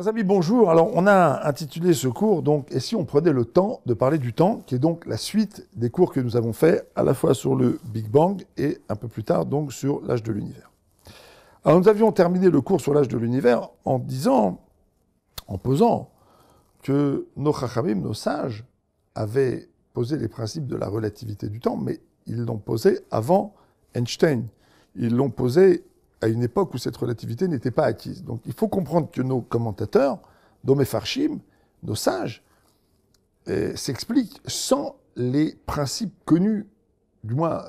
Chers amis, bonjour. Alors, on a intitulé ce cours, donc, et si on prenait le temps de parler du temps, qui est donc la suite des cours que nous avons faits, à la fois sur le Big Bang et un peu plus tard, donc, sur l'âge de l'univers. Alors, nous avions terminé le cours sur l'âge de l'univers en disant, en posant, que nos chachamim, nos sages, avaient posé les principes de la relativité du temps, mais ils l'ont posé avant Einstein. Ils l'ont posé à une époque où cette relativité n'était pas acquise. Donc il faut comprendre que nos commentateurs, nos mefarshim, nos sages, s'expliquent sans les principes connus, du moins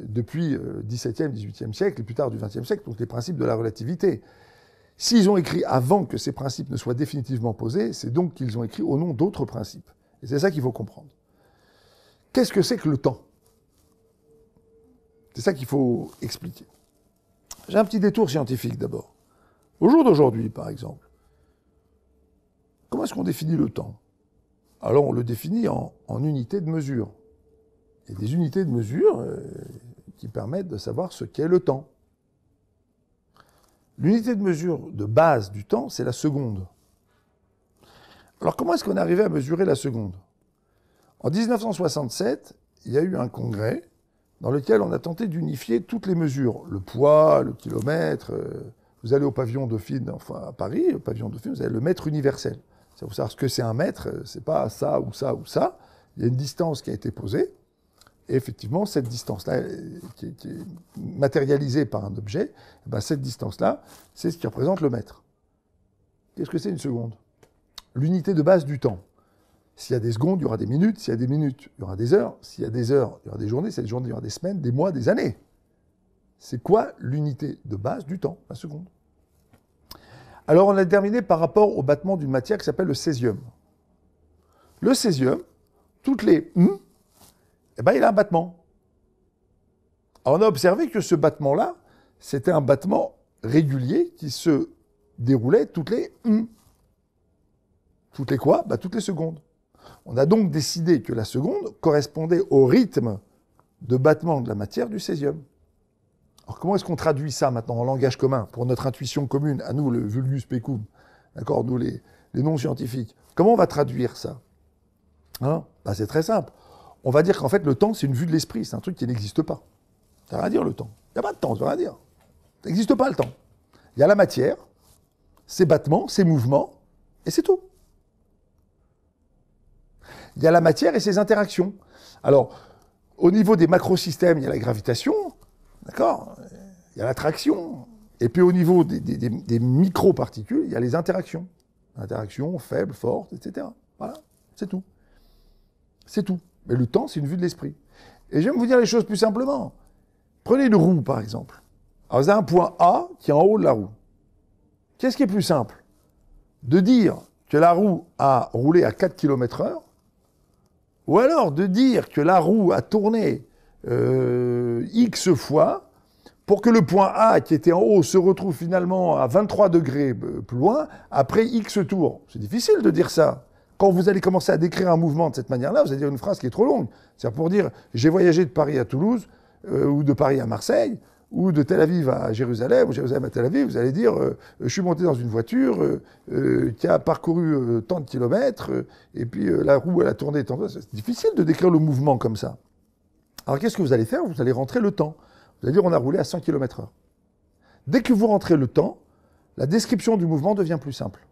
depuis le XVIIe, XVIIIe siècle et plus tard du XXe siècle, donc les principes de la relativité. S'ils ont écrit avant que ces principes ne soient définitivement posés, c'est donc qu'ils ont écrit au nom d'autres principes. Et c'est ça qu'il faut comprendre. Qu'est-ce que c'est que le temps? C'est ça qu'il faut expliquer. J'ai un petit détour scientifique d'abord. Au jour d'aujourd'hui, par exemple, comment est-ce qu'on définit le temps? Alors on le définit en unités de mesure. Il y a des unités de mesure qui permettent de savoir ce qu'est le temps. L'unité de mesure de base du temps, c'est la seconde. Alors comment est-ce qu'on est arrivé à mesurer la seconde? En 1967, il y a eu un congrès dans lequel on a tenté d'unifier toutes les mesures, le poids, le kilomètre. Vous allez au pavillon Dauphine, enfin à Paris, au pavillon Dauphine, vous avez le mètre universel. Ça vous savoir ce que c'est un mètre, c'est pas ça ou ça ou ça. Il y a une distance qui a été posée, et effectivement, cette distance-là, qui est matérialisée par un objet, cette distance-là, c'est ce qui représente le mètre. Qu'est-ce que c'est une seconde? L'unité de base du temps. S'il y a des secondes, il y aura des minutes. S'il y a des minutes, il y aura des heures. S'il y a des heures, il y aura des journées. S'il y a des journées, il y aura des semaines, des mois, des années. C'est quoi l'unité de base du temps, la seconde? Alors, on a terminé par rapport au battement d'une matière qui s'appelle le césium. Le césium, toutes les il a un battement. Alors, on a observé que ce battement-là, c'était un battement régulier qui se déroulait toutes les Toutes les quoi? Toutes les secondes. On a donc décidé que la seconde correspondait au rythme de battement de la matière du césium. Alors comment est-ce qu'on traduit ça maintenant en langage commun, pour notre intuition commune, à nous le vulgus pecum, d'accord, nous les non-scientifiques? Comment on va traduire ça? C'est très simple. On va dire qu'en fait le temps c'est une vue de l'esprit, c'est un truc qui n'existe pas. Ça veut rien dire le temps. Il n'y a pas de temps, ça veut rien dire. Ça n'existe pas le temps. Il y a la matière, ses battements, ses mouvements, et c'est tout. Il y a la matière et ses interactions. Alors, au niveau des macrosystèmes, il y a la gravitation, d'accord? Il y a l'attraction. Et puis au niveau des microparticules, il y a les interactions. Interactions faibles, fortes, etc. Voilà, c'est tout. C'est tout. Mais le temps, c'est une vue de l'esprit. Et j'aime vous dire les choses plus simplement. Prenez une roue, par exemple. Alors, vous avez un point A qui est en haut de la roue. Qu'est-ce qui est plus simple? De dire que la roue a roulé à 4 km/h, ou alors de dire que la roue a tourné X fois pour que le point A qui était en haut se retrouve finalement à 23 degrés plus loin après X tours. C'est difficile de dire ça. Quand vous allez commencer à décrire un mouvement de cette manière-là, vous allez dire une phrase qui est trop longue. C'est-à-dire pour dire « j'ai voyagé de Paris à Toulouse ou de Paris à Marseille » ou de Tel Aviv à Jérusalem, ou Jérusalem à Tel Aviv, vous allez dire je suis monté dans une voiture qui a parcouru tant de kilomètres, et puis la roue elle a tourné tant de... C'est difficile de décrire le mouvement comme ça. Alors qu'est-ce que vous allez faire? Vous allez rentrer le temps. Vous allez dire on a roulé à 100 km/h. Dès que vous rentrez le temps, la description du mouvement devient plus simple.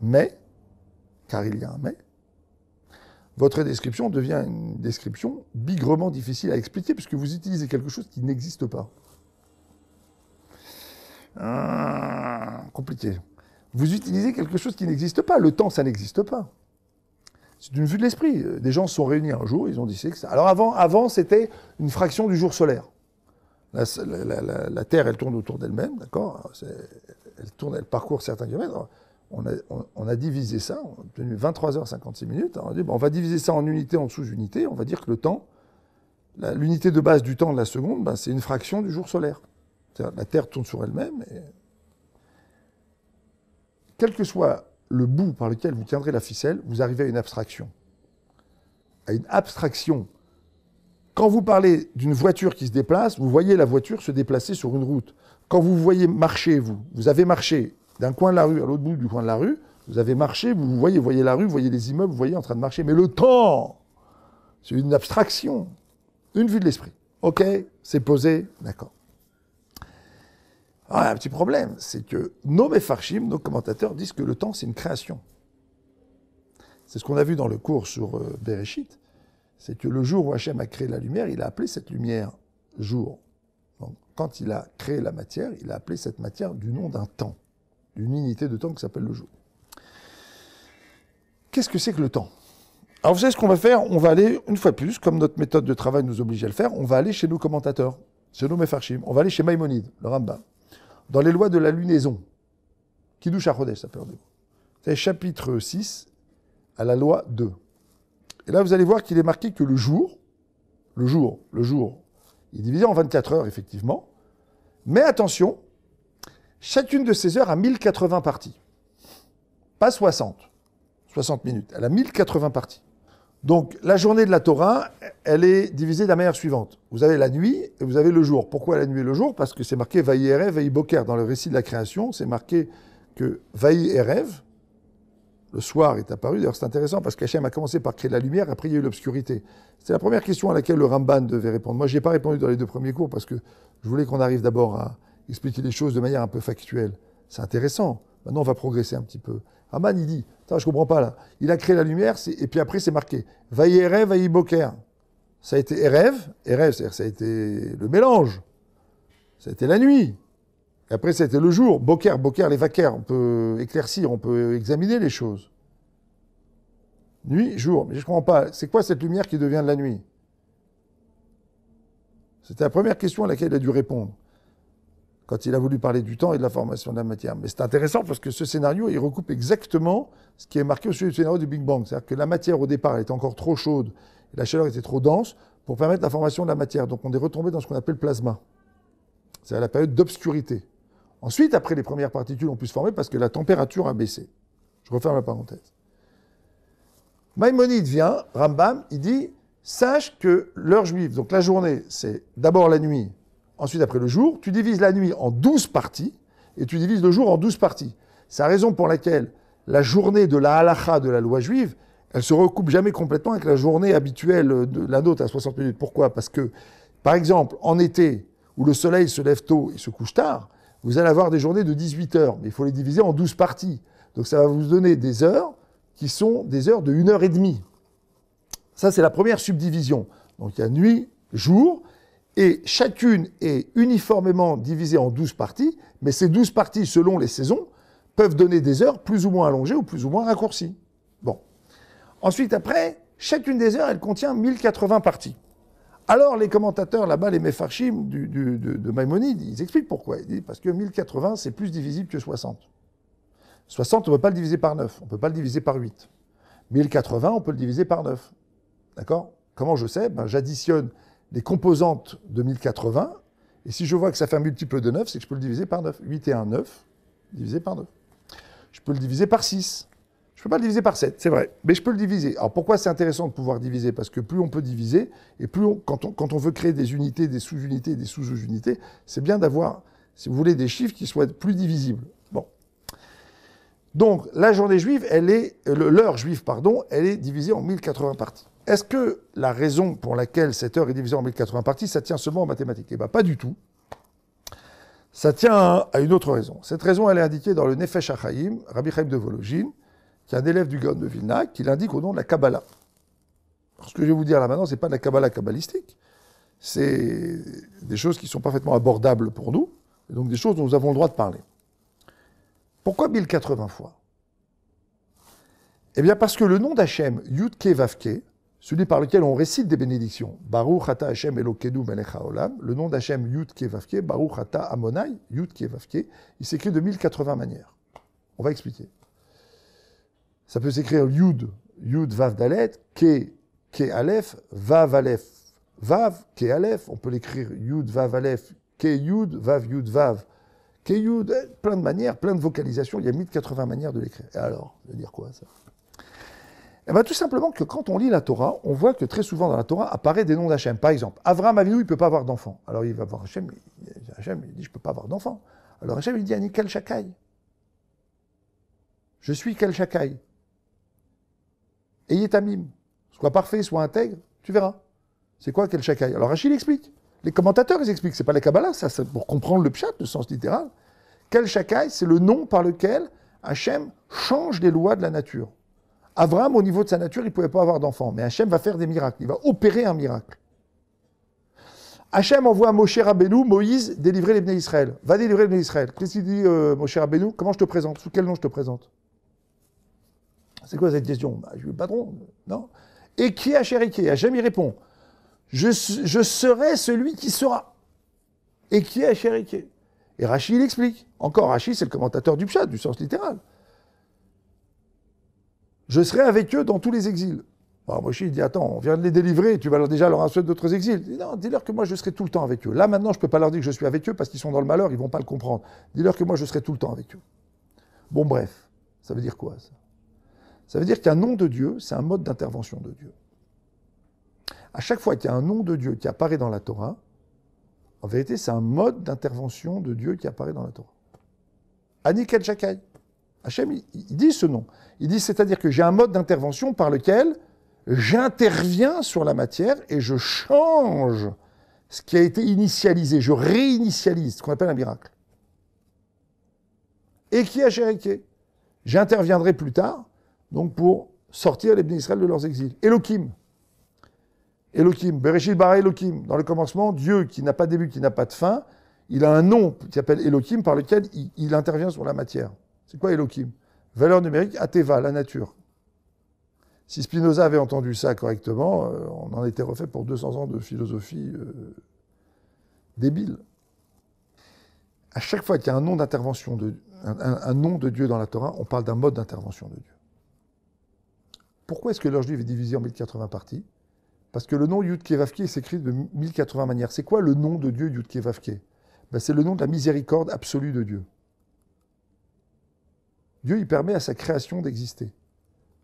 Mais, car il y a un mais, votre description devient une description bigrement difficile à expliquer puisque vous utilisez quelque chose qui n'existe pas. Compliqué. Vous utilisez quelque chose qui n'existe pas. Le temps, ça n'existe pas. C'est une vue de l'esprit. Des gens se sont réunis un jour, ils ont dit c'est que ça. Alors avant avant, c'était une fraction du jour solaire. La Terre, elle tourne autour d'elle-même, d'accord? Elle parcourt certains kilomètres. On a divisé ça, on a obtenu 23h56 minutes. On a dit, on va diviser ça en unités, en sous-unités. On va dire que le temps, l'unité de base du temps de la seconde, c'est une fraction du jour solaire. La Terre tourne sur elle-même. Et... Quel que soit le bout par lequel vous tiendrez la ficelle, vous arrivez à une abstraction. À une abstraction. Quand vous parlez d'une voiture qui se déplace, vous voyez la voiture se déplacer sur une route. Quand vous voyez marcher, vous avez marché D'un coin de la rue à l'autre bout du coin de la rue, vous avez marché, vous voyez la rue, vous voyez les immeubles, vous voyez en train de marcher. Mais le temps, c'est une abstraction, une vue de l'esprit. Ok, c'est posé, d'accord. Alors, un petit problème, c'est que nos mefarshim, nos commentateurs, disent que le temps, c'est une création. C'est ce qu'on a vu dans le cours sur Bereshit, c'est que le jour où Hachem a créé la lumière, il a appelé cette lumière jour. Donc, quand il a créé la matière, il a appelé cette matière du nom d'un temps, d'une unité de temps qui s'appelle le jour. Qu'est-ce que c'est que le temps? Alors vous savez ce qu'on va faire? On va aller, une fois plus, comme notre méthode de travail nous oblige à le faire, on va aller chez nos commentateurs, chez nos mefarshim, on va aller chez Maïmonide, le Rambam, dans les lois de la lunaison, Kiddush HaChodesh, ça s'appelle. C'est chapitre 6, à la loi 2. Et là, vous allez voir qu'il est marqué que le jour, il est divisé en 24 heures, effectivement. Mais attention, chacune de ces heures a 1080 parties. Pas 60 minutes. Elle a 1080 parties. Donc, la journée de la Torah, elle est divisée de la manière suivante. Vous avez la nuit et vous avez le jour. Pourquoi la nuit et le jour? Parce que c'est marqué Vaï Erev, Vaï Boker. Dans le récit de la création, c'est marqué que Vaï Erev, le soir est apparu. D'ailleurs, c'est intéressant parce qu'Hachem a commencé par créer la lumière, après il y a eu l'obscurité. C'est la première question à laquelle le Ramban devait répondre. Moi, je n'ai pas répondu dans les 2 premiers cours parce que je voulais qu'on arrive d'abord à expliquer les choses de manière un peu factuelle. C'est intéressant. Maintenant, on va progresser un petit peu. Ramban, il dit, attends, je ne comprends pas là. Il a créé la lumière, et puis après, c'est marqué Vaï Erev, Vaï Boker. Ça a été Erev, c'est-à-dire ça a été le mélange. Ça a été la nuit. Et après, c'était le jour. Boker, les vaquers. On peut éclaircir, on peut examiner les choses. Nuit, jour. Mais je ne comprends pas. C'est quoi cette lumière qui devient de la nuit? C'était la première question à laquelle il a dû répondre. Quand il a voulu parler du temps et de la formation de la matière. Mais c'est intéressant parce que ce scénario, il recoupe exactement ce qui est marqué au sujet du scénario du Big Bang. C'est-à-dire que la matière, au départ, elle était encore trop chaude et la chaleur était trop dense pour permettre la formation de la matière. Donc on est retombé dans ce qu'on appelle plasma. C'est-à-dire la période d'obscurité. Ensuite, après, les premières particules ont pu se former parce que la température a baissé. Je referme la parenthèse. Maïmonide vient, Rambam, il dit, sache que l'heure juive, donc la journée, c'est d'abord la nuit, ensuite après le jour, tu divises la nuit en 12 parties, et tu divises le jour en 12 parties. C'est la raison pour laquelle la journée de la halacha, de la loi juive, elle se recoupe jamais complètement avec la journée habituelle de la nôtre à 60 minutes. Pourquoi? Parce que, par exemple, en été, où le soleil se lève tôt et se couche tard, vous allez avoir des journées de 18 heures, mais il faut les diviser en 12 parties. Donc ça va vous donner des heures qui sont des heures de 1h30. Ça, c'est la première subdivision. Donc il y a nuit, jour, et chacune est uniformément divisée en 12 parties, mais ces 12 parties, selon les saisons, peuvent donner des heures plus ou moins allongées ou plus ou moins raccourcies. Bon. Ensuite, après, chacune des heures, elle contient 1080 parties. Alors, les commentateurs, là-bas, les mefarshim de Maïmonide, ils expliquent pourquoi. Ils disent parce que 1080, c'est plus divisible que 60. 60, on ne peut pas le diviser par 9, on ne peut pas le diviser par 8. 1080, on peut le diviser par 9. D'accord? Comment je sais? J'additionne les composantes de 1080, et si je vois que ça fait un multiple de 9, c'est que je peux le diviser par 9. 8 et 1, 9, divisé par 9. Je peux le diviser par 6. Je ne peux pas le diviser par 7, c'est vrai, mais je peux le diviser. Alors pourquoi c'est intéressant de pouvoir diviser? Parce que plus on peut diviser, et plus quand on veut créer des unités, des sous-unités, des sous-unités, c'est bien d'avoir, si vous voulez, des chiffres qui soient plus divisibles. Bon. Donc, la journée juive, l'heure juive, elle est divisée en 1080 parties. Est-ce que la raison pour laquelle cette heure est divisée en 1080 parties, ça tient seulement aux mathématiques? Eh bien, pas du tout. Ça tient à une autre raison. Cette raison, elle est indiquée dans le Nefesh HaChaim, Rabbi Chaim de Volojine, qui est un élève du Gaon de Vilna, qui l'indique au nom de la Kabbalah. Alors, ce que je vais vous dire là maintenant, ce n'est pas de la Kabbalah kabbalistique, c'est des choses qui sont parfaitement abordables pour nous, et donc des choses dont nous avons le droit de parler. Pourquoi 1080 fois? Eh bien parce que le nom d'Hachem, Yud-Ke Vav-Ke, celui par lequel on récite des bénédictions, Baruch Ata Hashem Elokeinu Melech HaOlam, le nom d'Hachem Yud-Ke Vav-Ke, Baruch Ata Amonai, Yud-Ke Vav-Ke, il s'écrit de 1080 manières. On va expliquer. Ça peut s'écrire Yud, Yud Vav Dalet, Ke Aleph, Vav Aleph, Vav, Ke Aleph, on peut l'écrire Yud Vav Aleph, Ke Yud, Vav Yud Vav, Ke Yud, plein de manières, plein de vocalisations, il y a 1080 manières de l'écrire. Et alors, ça veut dire quoi ça? Eh bien, tout simplement que quand on lit la Torah, on voit que très souvent dans la Torah apparaît des noms d'Hachem. Par exemple, Avraham Avinu, il ne peut pas avoir d'enfant. Alors il va voir Hachem, il dit, je ne peux pas avoir d'enfant. Alors Hachem, il dit, Anikal Shakai. Je suis quel Shakai. Ayez tamim. Soit parfait, soit intègre, tu verras. C'est quoi quel Shakai? Alors Rachid explique. Les commentateurs, ils expliquent. C'est pas la Kabbalah, ça, c'est pour comprendre le pshat, le sens littéral. Quel Shakai, c'est le nom par lequel Hachem change les lois de la nature. Abraham, au niveau de sa nature, il ne pouvait pas avoir d'enfant. Mais Hachem va faire des miracles. Il va opérer un miracle. Hachem envoie à Moshe Rabbeinu, Moïse, délivrer les Bnei Israël. Va délivrer les Bnei Israël. Qu'est-ce qu'il dit, Moshe Rabbeinu? Comment je te présente? Sous quel nom je te présente? C'est quoi cette question? Je suis le patron. Non. Et qui est Hachem? Hachem y répond. Je serai celui qui sera. Et qui est Hachem? Et Rashi, il explique. Encore, Rashi, c'est le commentateur du pshat, du sens littéral. Je serai avec eux dans tous les exils. Alors Moshe, il dit, attends, on vient de les délivrer, tu vas déjà leur annoncer d'autres exils. Il dit, non, dis-leur que moi, je serai tout le temps avec eux. Là, maintenant, je ne peux pas leur dire que je suis avec eux parce qu'ils sont dans le malheur, ils ne vont pas le comprendre. Dis-leur que moi, je serai tout le temps avec eux. Bon, bref, ça veut dire quoi, ça? Ça veut dire qu'un nom de Dieu, c'est un mode d'intervention de Dieu. À chaque fois qu'il y a un nom de Dieu qui apparaît dans la Torah, en vérité, c'est un mode d'intervention de Dieu qui apparaît dans la Torah. Ani Kel Shakai. Hachem, il dit ce nom. Il dit, c'est-à-dire que j'ai un mode d'intervention par lequel j'interviens sur la matière et je change ce qui a été initialisé. Je réinitialise, ce qu'on appelle un miracle. Et qui a Shériké? J'interviendrai plus tard, donc pour sortir les Bnei Israël de leurs exils. Elohim. Elohim, Bereshit bara Elohim. Dans le commencement, Dieu qui n'a pas de début, qui n'a pas de fin, il a un nom qui s'appelle Elohim par lequel il intervient sur la matière. C'est quoi Elohim? Valeur numérique, Ateva, la nature. Si Spinoza avait entendu ça correctement, on en était refait pour 200 ans de philosophie débile. À chaque fois qu'il y a un nom d'intervention, un nom de Dieu dans la Torah, on parle d'un mode d'intervention de Dieu. Pourquoi est-ce que l'heure juive est divisée en 1080 parties? Parce que le nom Yud-Keh-Vav-Keh s'écrit de 1080 manières. C'est quoi le nom de Dieu Yud-Keh-Vav-Keh? Ben, c'est le nom de la miséricorde absolue de Dieu. Dieu, il permet à sa création d'exister.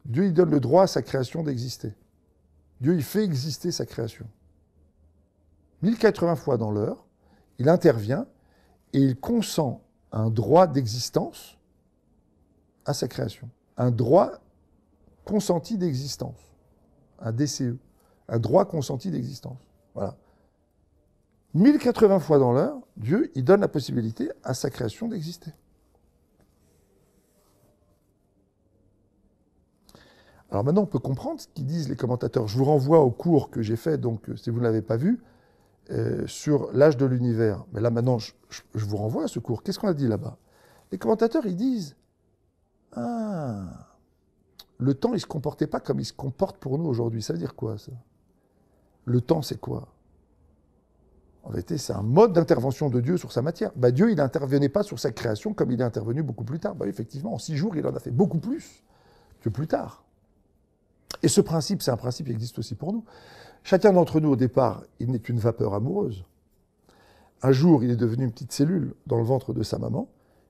Dieu, il donne le droit à sa création d'exister. Dieu, il fait exister sa création. 1080 fois dans l'heure, il intervient et il consent un droit d'existence à sa création. Un droit consenti d'existence. Un DCE. Un droit consenti d'existence. Voilà. 1080 fois dans l'heure, Dieu, il donne la possibilité à sa création d'exister. Alors maintenant, on peut comprendre ce qu'ils disent les commentateurs. Je vous renvoie au cours que j'ai fait, donc si vous ne l'avez pas vu, sur l'âge de l'univers. Mais là, maintenant, je vous renvoie à ce cours. Qu'est-ce qu'on a dit là-bas? Les commentateurs, ils disent « Ah, le temps, il ne se comportait pas comme il se comporte pour nous aujourd'hui. » Ça veut dire quoi, ça? Le temps, c'est quoi? En vérité, c'est un mode d'intervention de Dieu sur sa matière. Ben, Dieu, il n'intervenait pas sur sa création comme il est intervenu beaucoup plus tard. Ben, effectivement, en 6 jours, il en a fait beaucoup plus que plus tard. Et ce principe, c'est un principe qui existe aussi pour nous. Chacun d'entre nous, au départ, il n'est qu'une vapeur amoureuse. Un jour, il est devenu une petite cellule dans le ventre de sa maman.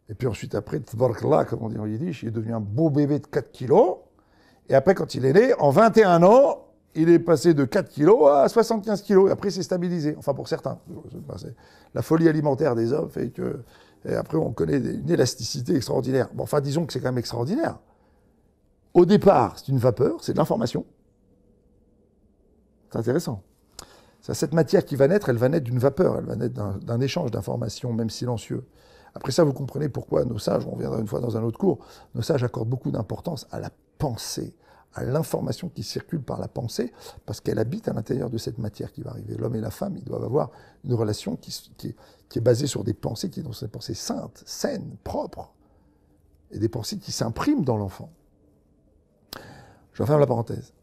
Et puis ensuite, après, tbarkla, comme on dit en yiddish, il est devenu un beau bébé de 4 kilos. Et après, quand il est né, en 21 ans, il est passé de 4 kilos à 75 kilos. Et après, c'est stabilisé. Enfin, pour certains. La folie alimentaire des hommes fait que... Et après, on connaît une élasticité extraordinaire. Bon, enfin, disons que c'est quand même extraordinaire. Au départ, c'est une vapeur, c'est de l'information. C'est intéressant. Cette matière qui va naître, elle va naître d'une vapeur, elle va naître d'un échange d'informations, même silencieux. Après ça, vous comprenez pourquoi nos sages, on reviendra une fois dans un autre cours, nos sages accordent beaucoup d'importance à la pensée, à l'information qui circule par la pensée, parce qu'elle habite à l'intérieur de cette matière qui va arriver. L'homme et la femme, ils doivent avoir une relation qui est basée sur des pensées qui sont des pensées saintes, saines, propres, et des pensées qui s'impriment dans l'enfant. Je referme la parenthèse.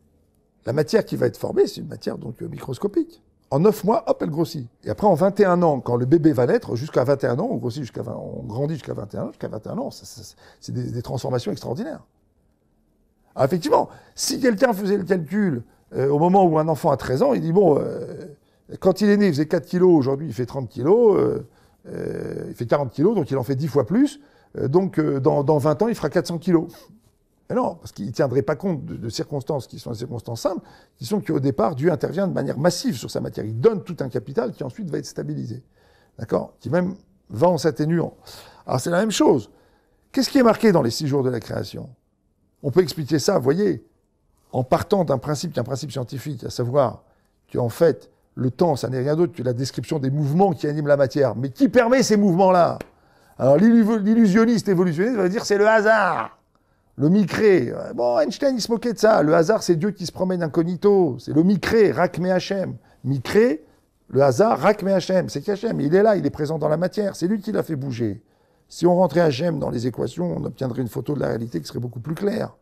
La matière qui va être formée, c'est une matière donc microscopique. En 9 mois, hop, elle grossit. Et après, en 21 ans, quand le bébé va naître, jusqu'à 21 ans, on grandit jusqu'à 21 ans, jusqu'à 21 ans, c'est des transformations extraordinaires. Alors effectivement, si quelqu'un faisait le calcul au moment où un enfant a 13 ans, il dit, bon, quand il est né, il faisait 4 kilos, aujourd'hui il fait 30 kilos, il fait 40 kilos, donc il en fait 10 fois plus, donc dans 20 ans, il fera 400 kilos. Mais non, parce qu'il ne tiendrait pas compte de circonstances qui sont des circonstances simples, qui sont qu'au départ, Dieu intervient de manière massive sur sa matière. Il donne tout un capital qui ensuite va être stabilisé. D'accord? Qui même va en s'atténuant. Alors c'est la même chose. Qu'est-ce qui est marqué dans les 6 jours de la création? On peut expliquer ça, vous voyez, en partant d'un principe qui est un principe scientifique, à savoir qu'en fait, le temps, ça n'est rien d'autre que la description des mouvements qui animent la matière. Mais qui permet ces mouvements-là? Alors l'illusionniste évolutionniste va dire c'est le hasard, le micré. Bon, Einstein, il se moquait de ça. Le hasard, c'est Dieu qui se promène incognito. C'est le micré, Rak Me Hachem. Micré, le hasard, Rak Me Hachem. C'est qu'Hachem, il est là, il est présent dans la matière. C'est lui qui l'a fait bouger. Si on rentrait Hachem dans les équations, on obtiendrait une photo de la réalité qui serait beaucoup plus claire.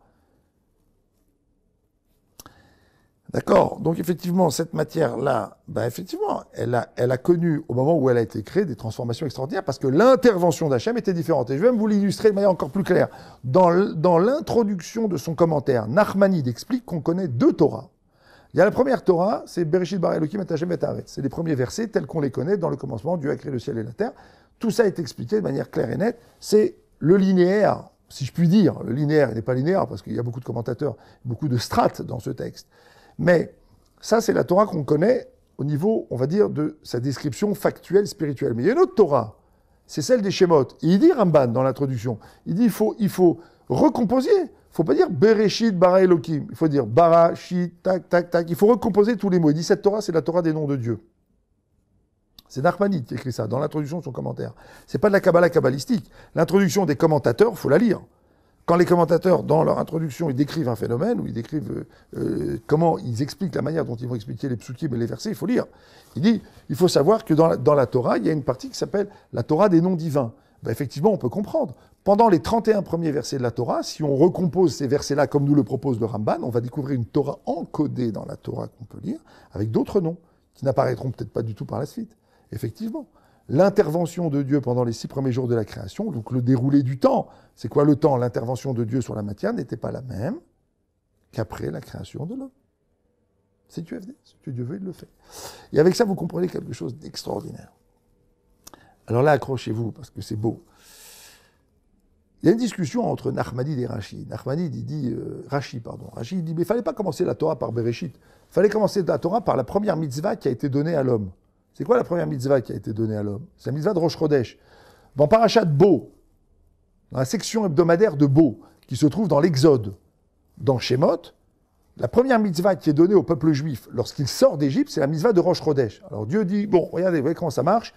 D'accord? Donc effectivement, cette matière-là, effectivement, elle a connu, au moment où elle a été créée, des transformations extraordinaires, parce que l'intervention d'Hachem était différente. Et je vais même vous l'illustrer de manière encore plus claire. Dans l'introduction de son commentaire, Nachmanide explique qu'on connaît 2 Torahs. Il y a la première Torah, c'est Bereshit bara Elokim et Hashem et Haaretz. C'est les premiers versets tels qu'on les connaît dans le commencement, Dieu a créé le ciel et la terre. Tout ça est expliqué de manière claire et nette. C'est le linéaire, si je puis dire. Le linéaire, il n'est pas linéaire, parce qu'il y a beaucoup de commentateurs, beaucoup de strates dans ce texte. Mais ça, c'est la Torah qu'on connaît au niveau, on va dire, de sa description factuelle, spirituelle. Mais il y a une autre Torah, c'est celle des Shemot. Et il dit, Ramban, dans l'introduction, il dit il faut recomposer. Il ne faut pas dire Bereshit bara Elokim. Il faut dire bara, shit, tac, tac, tac. Il faut recomposer tous les mots. Il dit, cette Torah, c'est la Torah des noms de Dieu. C'est Nachmanide qui écrit ça, dans l'introduction de son commentaire. C'est pas de la Kabbalah kabbalistique. L'introduction des commentateurs, il faut la lire. Quand les commentateurs, dans leur introduction, ils décrivent un phénomène, ou ils décrivent comment ils expliquent la manière dont ils vont expliquer les psukim et les versets, il faut lire. Il dit, il faut savoir que dans la Torah, il y a une partie qui s'appelle la Torah des noms divins. Effectivement, on peut comprendre. Pendant les 31 premiers versets de la Torah, si on recompose ces versets-là comme nous le propose le Ramban, on va découvrir une Torah encodée dans la Torah qu'on peut lire, avec d'autres noms, qui n'apparaîtront peut-être pas du tout par la suite. Effectivement. L'intervention de Dieu pendant les 6 premiers jours de la création, donc le déroulé du temps, c'est quoi le temps? L'intervention de Dieu sur la matière n'était pas la même qu'après la création de l'homme. C'est QFD, ce que Dieu veut, il le fait. Et avec ça, vous comprenez quelque chose d'extraordinaire. Alors là, accrochez-vous, parce que c'est beau. Il y a une discussion entre Nachmanide et Rashi. Nachmanide, il dit, Rashi, il dit, mais il ne fallait pas commencer la Torah par Bereshit. Il fallait commencer la Torah par la première mitzvah qui a été donnée à l'homme. C'est quoi la première mitzvah qui a été donnée à l'homme? C'est la mitzvah de Rosh Chodesh. Dans Parashat Bo, dans la section hebdomadaire de Bo, qui se trouve dans l'Exode, dans Shemot, la première mitzvah qui est donnée au peuple juif lorsqu'il sort d'Égypte, c'est la mitzvah de Rosh Chodesh. Alors Dieu dit, bon, regardez, vous voyez comment ça marche.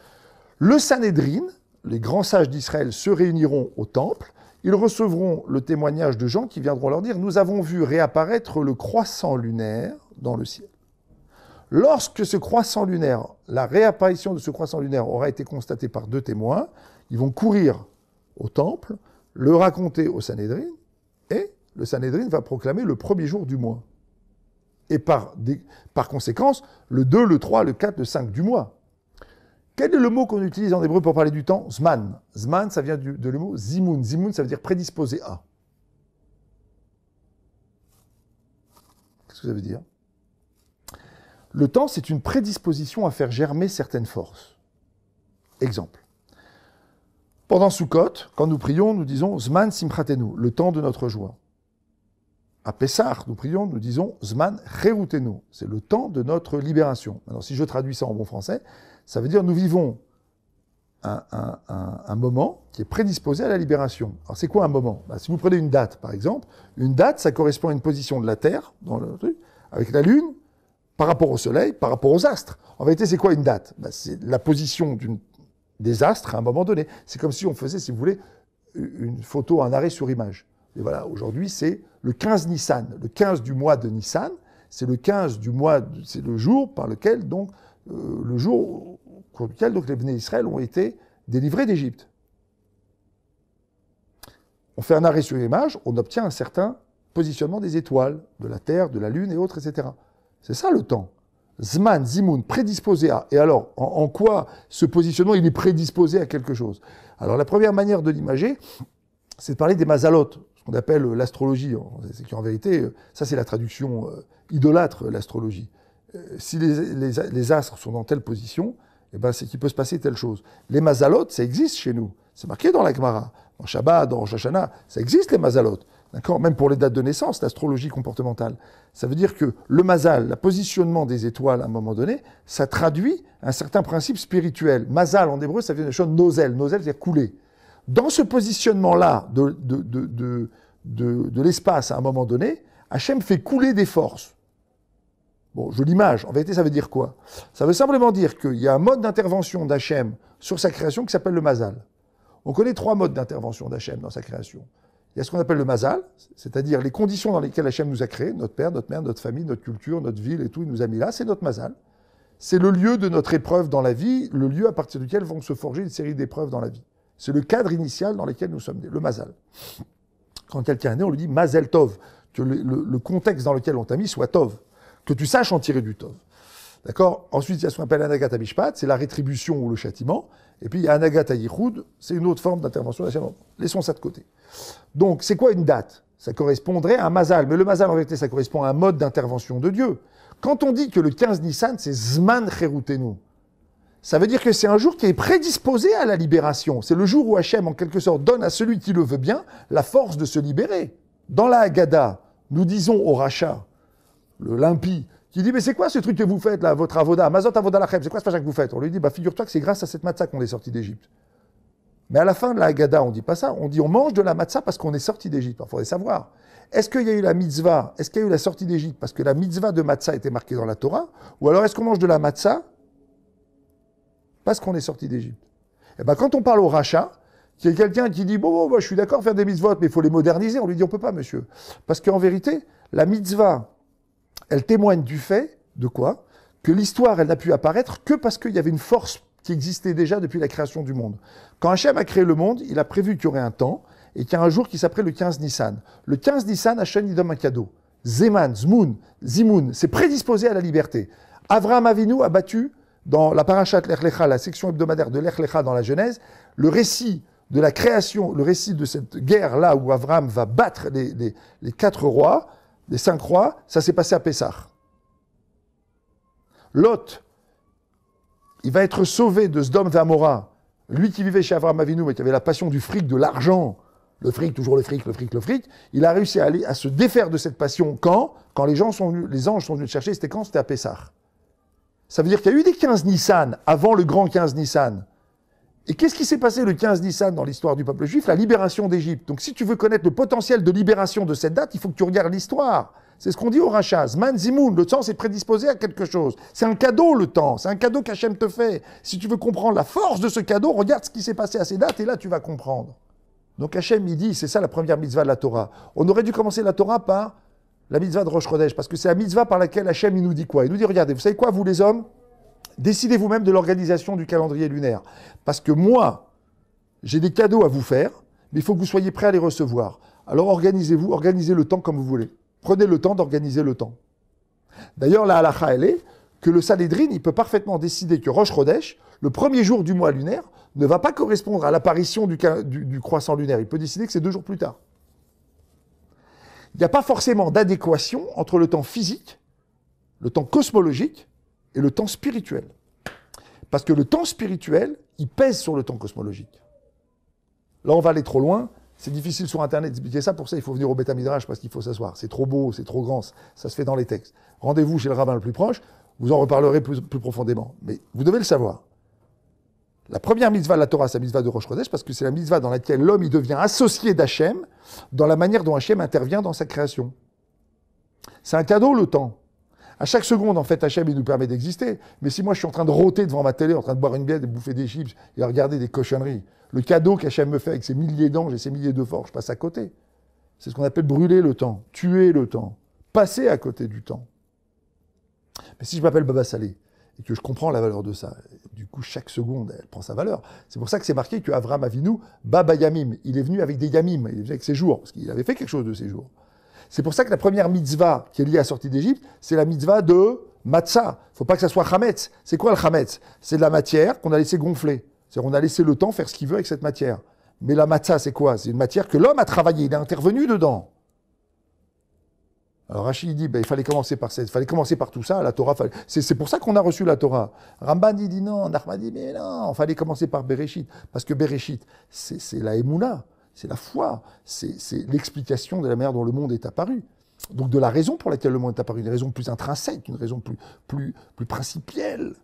Le Sanhédrin, les grands sages d'Israël, se réuniront au temple. Ils recevront le témoignage de gens qui viendront leur dire, nous avons vu réapparaître le croissant lunaire dans le ciel. Lorsque ce croissant lunaire, la réapparition de ce croissant lunaire aura été constatée par 2 témoins, ils vont courir au temple, le raconter au Sanhédrin, et le Sanhédrin va proclamer le premier jour du mois. Et par conséquence, le 2, le 3, le 4, le 5 du mois. Quel est le mot qu'on utilise en hébreu pour parler du temps? Zman. Zman, ça vient de le mot zimun. Zimun, ça veut dire prédisposé à. Qu'est-ce que ça veut dire? Le temps, c'est une prédisposition à faire germer certaines forces. Exemple. Pendant Sukkot, quand nous prions, nous disons Zman Simchatenu, le temps de notre joie. À Pessah, nous prions, nous disons Zman Cherutenu, c'est le temps de notre libération. Maintenant, si je traduis ça en bon français, ça veut dire nous vivons un moment qui est prédisposé à la libération. Alors, c'est quoi un moment? Si vous prenez une date, par exemple, une date, ça correspond à une position de la Terre, dans le truc, avec la Lune, par rapport au Soleil, par rapport aux astres. En vérité, c'est quoi une date? C'est la position des astres à un moment donné. C'est comme si on faisait, si vous voulez, une photo, un arrêt sur image. Et voilà, aujourd'hui, c'est le 15 Nissan. Le 15 du mois de Nissan, c'est le 15 du mois, c'est le jour par lequel, donc, le jour pour lequel donc, les Bnei Israël ont été délivrés d'Égypte. On fait un arrêt sur image, on obtient un certain positionnement des étoiles, de la Terre, de la Lune et autres, etc. C'est ça le temps. Zman, Zimun, prédisposé à. Et alors, en quoi ce positionnement, il est prédisposé à quelque chose? Alors, la première manière de l'imager, c'est de parler des mazalot, ce qu'on appelle l'astrologie. C'est qu'en vérité, ça c'est la traduction idolâtre, l'astrologie. Si les astres sont dans telle position, eh ben, c'est qu'il peut se passer telle chose. Les mazalot, ça existe chez nous. C'est marqué dans la Gemara, dans Shabbat, dans Rosh Hashanah. Ça existe les mazalot. D'accord? Même pour les dates de naissance, l'astrologie comportementale. Ça veut dire que le mazal, le positionnement des étoiles à un moment donné, ça traduit un certain principe spirituel. Mazal en hébreu, ça vient de la chose nozel. Nozel, c'est-à-dire couler. Dans ce positionnement-là de l'espace à un moment donné, Hachem fait couler des forces. Bon, je l'image. En vérité, ça veut dire quoi? Ça veut simplement dire qu'il y a un mode d'intervention d'Hachem sur sa création qui s'appelle le Mazal. On connaît 3 modes d'intervention d'Hachem dans sa création. Il y a ce qu'on appelle le Mazal, c'est-à-dire les conditions dans lesquelles Hachem nous a créés, notre père, notre mère, notre famille, notre culture, notre ville et tout, il nous a mis là, c'est notre Mazal. C'est le lieu de notre épreuve dans la vie, le lieu à partir duquel vont se forger une série d'épreuves dans la vie. C'est le cadre initial dans lequel nous sommes nés, le Mazal. Quand quelqu'un est né, on lui dit Mazel Tov, que le contexte dans lequel on t'a mis soit Tov, que tu saches en tirer du Tov. D'accord? Ensuite, il y a ce qu'on appelle Anagat Abishpat, c'est la rétribution ou le châtiment. Et puis, il y a Anagat Ayichud, c'est une autre forme d'intervention. Laissons ça de côté. Donc, c'est quoi une date? Ça correspondrait à un Mazal. Mais le Mazal, en vérité, ça correspond à un mode d'intervention de Dieu. Quand on dit que le 15 Nissan, c'est Zman Cherutenu, ça veut dire que c'est un jour qui est prédisposé à la libération. C'est le jour où Hachem, en quelque sorte, donne à celui qui le veut bien la force de se libérer. Dans la Haggadah, nous disons au Racha, le l'impie, qui dit, mais c'est quoi ce truc que vous faites là, votre avoda, Mazot avoda lachem, c'est quoi ce machin que vous faites? On lui dit, bah figure-toi que c'est grâce à cette matzah qu'on est sorti d'Égypte. Mais à la fin de la Haggadah, on dit pas ça, on dit on mange de la matzah parce qu'on est sorti d'Égypte. Il faudrait savoir, est-ce qu'il y a eu la mitzvah, est-ce qu'il y a eu la sortie d'Égypte parce que la mitzvah de matzah était marquée dans la Torah, ou alors est-ce qu'on mange de la matzah parce qu'on est sorti d'Égypte? Et ben quand on parle au rachat, il y a quelqu'un qui dit, bon, je suis d'accord faire des mitzvot, mais il faut les moderniser, on lui dit, on peut pas, monsieur. Parce qu'en vérité, la mitzvah, elle témoigne du fait, de quoi? Que l'histoire, elle n'a pu apparaître que parce qu'il y avait une force qui existait déjà depuis la création du monde. Quand Hachem a créé le monde, il a prévu qu'il y aurait un temps, et qu'il y a un jour qui s'appelait le 15 Nissan. Le 15 Nissan, Hachem lui donne un cadeau. Zeman, Zmoun, Zimoun, c'est prédisposé à la liberté. Avraham Avinu a battu, dans la parashat Lech Lecha, la section hebdomadaire de Lech Lecha dans la Genèse, le récit de la création, le récit de cette guerre-là où Avraham va battre les 4 rois, les 5 rois, ça s'est passé à Pessah. Lot, il va être sauvé de Sdom et Amora, lui qui vivait chez Avraham Avinu et qui avait la passion du fric, de l'argent, le fric, toujours le fric, il a réussi à se défaire de cette passion quand les anges sont venus le chercher, c'était quand? C'était à Pessah. Ça veut dire qu'il y a eu des 15 Nissan avant le grand 15 Nissan. Et qu'est-ce qui s'est passé le 15 Nissan dans l'histoire du peuple juif? La libération d'Égypte. Donc si tu veux connaître le potentiel de libération de cette date, il faut que tu regardes l'histoire. C'est ce qu'on dit au Racha. Zman Zimoun, le temps s'est prédisposé à quelque chose. C'est un cadeau le temps, c'est un cadeau qu'Hachem te fait. Si tu veux comprendre la force de ce cadeau, regarde ce qui s'est passé à ces dates et là tu vas comprendre. Donc Hachem il dit, c'est ça la première mitzvah de la Torah. On aurait dû commencer la Torah par la mitzvah de Rosh Chodesh, parce que c'est la mitzvah par laquelle Hachem il nous dit quoi? Il nous dit, regardez, vous savez quoi vous les hommes? Décidez vous-même de l'organisation du calendrier lunaire. Parce que moi, j'ai des cadeaux à vous faire, mais il faut que vous soyez prêts à les recevoir. Alors organisez-vous, organisez le temps comme vous voulez. Prenez le temps d'organiser le temps. D'ailleurs, la halakha, elle est que le Sanhédrin, il peut parfaitement décider que Rosh Chodesh, le premier jour du mois lunaire, ne va pas correspondre à l'apparition du croissant lunaire. Il peut décider que c'est 2 jours plus tard. Il n'y a pas forcément d'adéquation entre le temps physique, le temps cosmologique, et le temps spirituel. Parce que le temps spirituel, il pèse sur le temps cosmologique. Là, on va aller trop loin. C'est difficile sur Internet d'expliquer ça. Pour ça, il faut venir au Beth Midrash parce qu'il faut s'asseoir. C'est trop beau, c'est trop grand. Ça se fait dans les textes. Rendez-vous chez le rabbin le plus proche. Vous en reparlerez plus profondément. Mais vous devez le savoir. La première mitzvah de la Torah, c'est la mitzvah de Rosh Chodesh parce que c'est la mitzvah dans laquelle l'homme il devient associé d'Hachem dans la manière dont Hachem intervient dans sa création. C'est un cadeau, le temps. À chaque seconde, en fait, Hachem, il nous permet d'exister. Mais si moi, je suis en train de rôter devant ma télé, en train de boire une bière, de bouffer des chips et de regarder des cochonneries, le cadeau qu'Hachem me fait avec ses milliers d'anges et ses milliers de forges, je passe à côté. C'est ce qu'on appelle brûler le temps, tuer le temps, passer à côté du temps. Mais si je m'appelle Baba Salé et que je comprends la valeur de ça, du coup, chaque seconde, elle prend sa valeur. C'est pour ça que c'est marqué que Avraham Avinu, Baba Yamim, il est venu avec des Yamim, il est venu avec ses jours, parce qu'il avait fait quelque chose de ses jours. C'est pour ça que la première mitzvah qui est liée à la sortie d'Égypte, c'est la mitzvah de matzah. Il ne faut pas que ça soit chametz. C'est quoi le chametz? C'est de la matière qu'on a laissé gonfler. C'est-à-dire qu'on a laissé le temps faire ce qu'il veut avec cette matière. Mais la matzah, c'est quoi? C'est une matière que l'homme a travaillé, il est intervenu dedans. Alors Rachid dit, il fallait commencer par tout ça, la Torah. C'est pour ça qu'on a reçu la Torah. Ramban dit non, Nachman dit mais non, il fallait commencer par Bereshit. Parce que Bereshit, c'est la Emouna. C'est la foi, c'est l'explication de la manière dont le monde est apparu. Donc de la raison pour laquelle le monde est apparu, une raison plus intrinsèque, une raison plus principielle.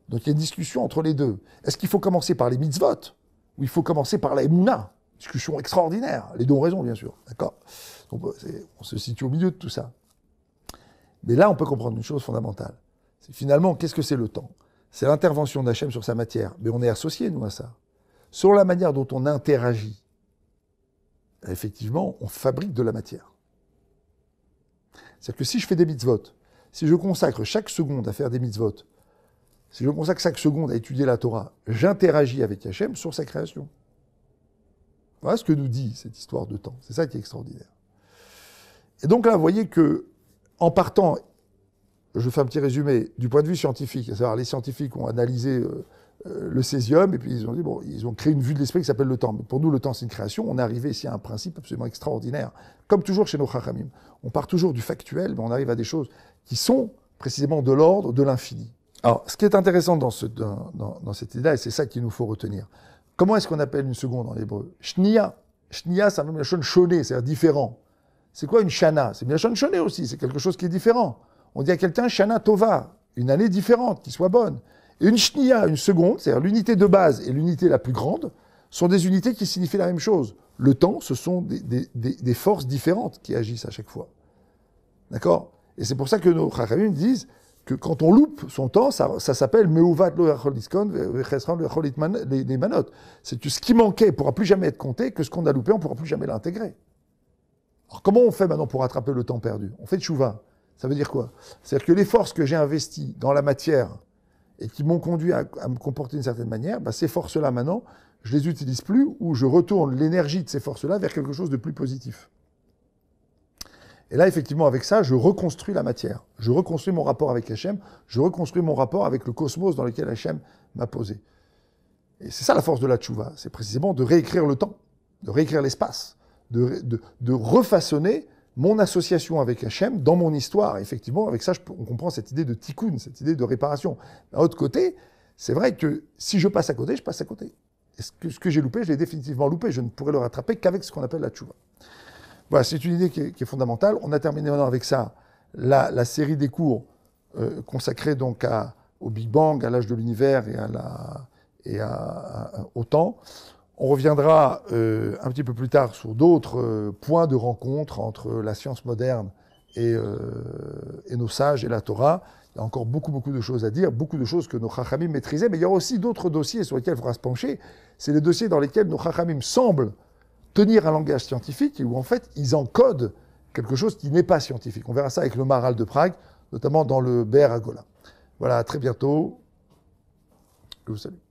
Donc il y a une discussion entre les deux. Est-ce qu'il faut commencer par les mitzvot ou il faut commencer par la Emouna? discussion extraordinaire. Les deux ont raison, bien sûr. D'accord? On se situe au milieu de tout ça. Mais là, on peut comprendre une chose fondamentale. C'est finalement, qu'est-ce que c'est le temps? C'est l'intervention d'Hachem sur sa matière. Mais on est associés, nous, à ça. Sur la manière dont on interagit, effectivement, on fabrique de la matière. C'est-à-dire que si je fais des mitzvot, si je consacre chaque seconde à faire des mitzvot, si je consacre chaque seconde à étudier la Torah, j'interagis avec Hachem sur sa création. Voilà ce que nous dit cette histoire de temps. C'est ça qui est extraordinaire. Et donc là, vous voyez que, en partant, je fais un petit résumé, du point de vue scientifique, c'est-à-dire les scientifiques ont analysé le césium, et puis ils ont dit, bon, ils ont créé une vue de l'esprit qui s'appelle le temps. Mais pour nous, le temps, c'est une création. On est arrivé ici à un principe absolument extraordinaire. Comme toujours chez nos chachamim. On part toujours du factuel, mais on arrive à des choses qui sont précisément de l'ordre de l'infini. Alors, ce qui est intéressant dans cette idée-là, et c'est ça qu'il nous faut retenir, comment est-ce qu'on appelle une seconde en hébreu? Shnia. Shnia, ça veut dire la shoné, c'est-à-dire différent. C'est quoi une shana? C'est bien la shoné aussi, c'est quelque chose qui est différent. On dit à quelqu'un shana tova, une année différente, qui soit bonne. Et une shnia, une seconde, c'est-à-dire l'unité de base et l'unité la plus grande, sont des unités qui signifient la même chose. Le temps, ce sont des forces différentes qui agissent à chaque fois. D'accord? Et c'est pour ça que nos chachamim disent que quand on loupe son temps, ça s'appelle meuvat lo yachol liskon vechesran lo yachol les manot. C'est que ce qui manquait ne pourra plus jamais être compté, que ce qu'on a loupé, on ne pourra plus jamais l'intégrer. Alors comment on fait maintenant pour rattraper le temps perdu? On fait tchouva. Ça veut dire quoi? C'est-à-dire que les forces que j'ai investies dans la matière et qui m'ont conduit à me comporter d'une certaine manière, bah ces forces-là maintenant, je les utilise plus, ou je retourne l'énergie de ces forces-là vers quelque chose de plus positif. Et là, effectivement, avec ça, je reconstruis la matière. Je reconstruis mon rapport avec Hachem, je reconstruis mon rapport avec le cosmos dans lequel Hachem m'a posé. Et c'est ça la force de la tchouva, c'est précisément de réécrire le temps, de réécrire l'espace, de refaçonner mon association avec Hachem dans mon histoire. Et effectivement, avec ça, on comprend cette idée de tikkun, cette idée de réparation. D'un autre côté, c'est vrai que si je passe à côté, je passe à côté. Et ce que j'ai loupé, je l'ai définitivement loupé. Je ne pourrai le rattraper qu'avec ce qu'on appelle la tchouva. Voilà, c'est une idée qui est fondamentale. On a terminé maintenant avec ça la série des cours consacrés donc au Big Bang, à l'âge de l'univers et au temps. On reviendra un petit peu plus tard sur d'autres points de rencontre entre la science moderne et nos sages et la Torah. Il y a encore beaucoup de choses à dire, beaucoup de choses que nos chachamim maîtrisaient, mais il y aura aussi d'autres dossiers sur lesquels il faudra se pencher. C'est les dossiers dans lesquels nos chachamim semblent tenir un langage scientifique et où en fait ils encodent quelque chose qui n'est pas scientifique. On verra ça avec le Maharal de Prague, notamment dans le Be'er Hagolah. Voilà, à très bientôt. Je vous salue.